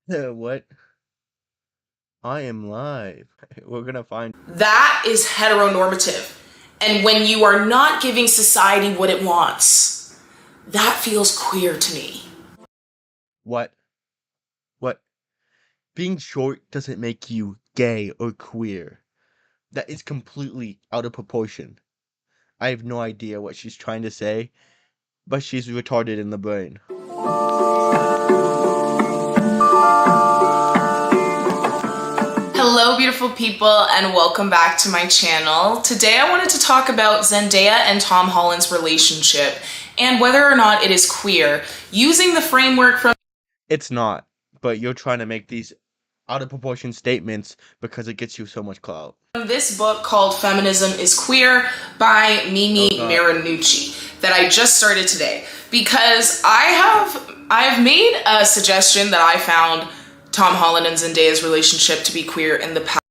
What? I am live. We're gonna find. That is heteronormative. And when you are not giving society what it wants, that feels queer to me. What? What? Being short doesn't make you gay or queer. That is completely out of proportion. I have no idea what she's trying to say, but she's retarded in the brain. Hello, beautiful people, and welcome back to my channel. Today I wanted to talk about Zendaya and Tom Holland's relationship and whether or not it is queer, using the framework from... It's not, but you're trying to make these out of proportion statements because it gets you so much clout. This book called Feminism is Queer by Mimi Marinucci that I just started today, because I have made a suggestion that I found Tom Holland and Zendaya's relationship to be queer in the past.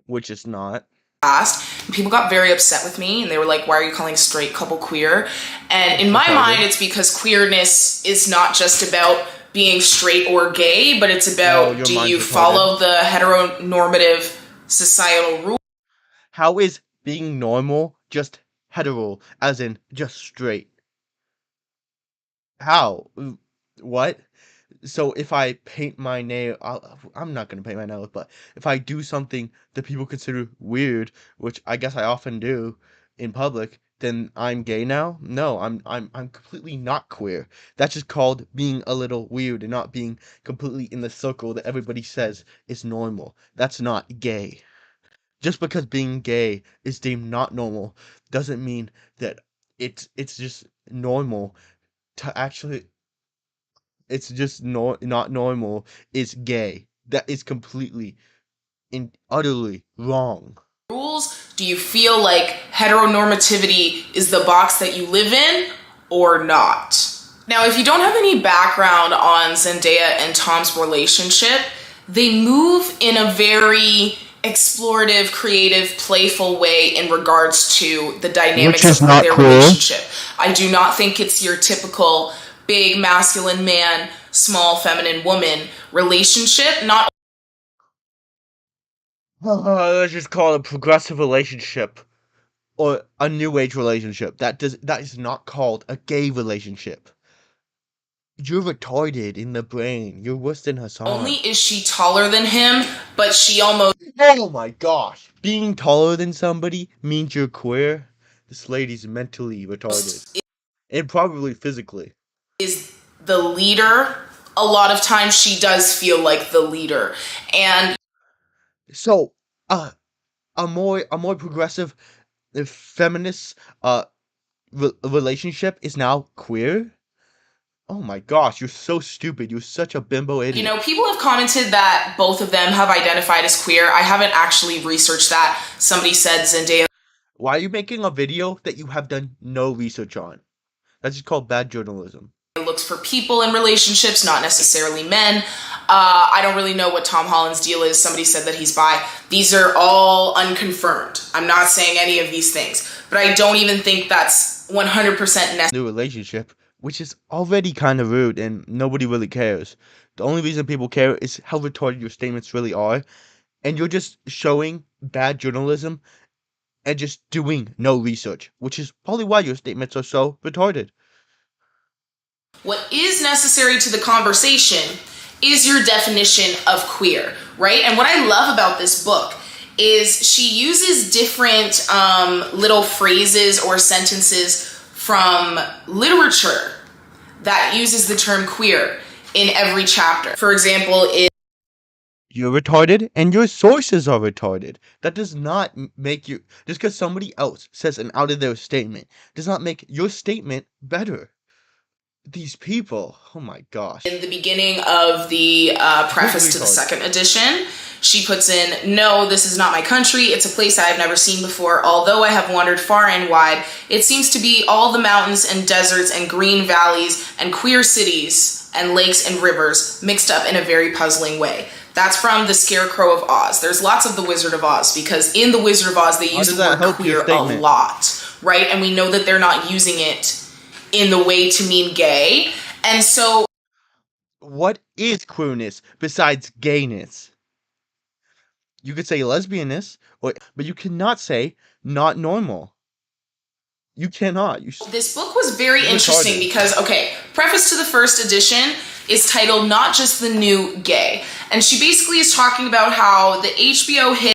Which is not. And people got very upset with me and they were like, why are you calling a straight couple queer? And in my mind, it's because queerness is not just about being straight or gay, but it's about, do you follow the heteronormative societal rules? How is being normal just hetero, as in just straight? How? What? So if I paint my nail, I'm not gonna paint my nails, but if I do something that people consider weird, which I guess I often do in public, then I'm gay now? No, I'm completely not queer. That's just called being a little weird and not being completely in the circle that everybody says is normal. That's not gay. Just because being gay is deemed not normal doesn't mean that it's just normal to actually. It's just not normal. It's gay. That is completely and utterly wrong. Rules? Do you feel like heteronormativity is the box that you live in or not? Now, if you don't have any background on Zendaya and Tom's relationship, they move in a very explorative, creative, playful way in regards to the dynamics of their relationship. I do not think it's your typical big masculine man, small feminine woman relationship. Not Let's just call it a progressive relationship or a new age relationship. That is not called a gay relationship. You're retarded in the brain. You're worse than Hassan. only is she taller than him, but she almost... Oh my gosh. Being taller than somebody means you're queer? This lady's mentally retarded. And probably physically. Is the leader. A lot of times she does feel like the leader. And so, a more progressive feminist relationship is now queer? Oh my gosh, you're so stupid. You're such a bimbo idiot. You know, people have commented that both of them have identified as queer. I haven't actually researched that. Somebody said Zendaya... Why are you making a video that you have done no research on? That's just called bad journalism. looks for people in relationships, not necessarily men. I don't really know what Tom Holland's deal is. Somebody said that he's bi. These are all unconfirmed. I'm not saying any of these things, but I don't even think that's 100% necessary. New relationship, which is already kind of rude and nobody really cares. The only reason people care is how retarded your statements really are, and you're just showing bad journalism and just doing no research, which is probably why your statements are so retarded. What is necessary to the conversation is your definition of queer, right? And what I love about this book is she uses different little phrases or sentences from literature that uses the term queer in every chapter. For example, you're retarded and your sources are retarded. That does not make you, just because somebody else says an out of their statement, does not make your statement better. These people, oh my gosh. In the beginning of the preface to the second edition, she puts in, "No, this is not my country. It's a place I have never seen before. Although I have wandered far and wide, it seems to be all the mountains and deserts and green valleys and queer cities and lakes and rivers mixed up in a very puzzling way." That's from The Scarecrow of Oz. There's lots of The Wizard of Oz, because in The Wizard of Oz, they use the word queer a lot, right? And we know that they're not using it in the way to mean gay. And so what is queerness besides gayness? You could say lesbianness, but you cannot say not normal. You cannot. This book was very You're interesting retarded. because, okay, preface to the first edition is titled Not Just the New Gay. And she basically is talking about how the HBO hit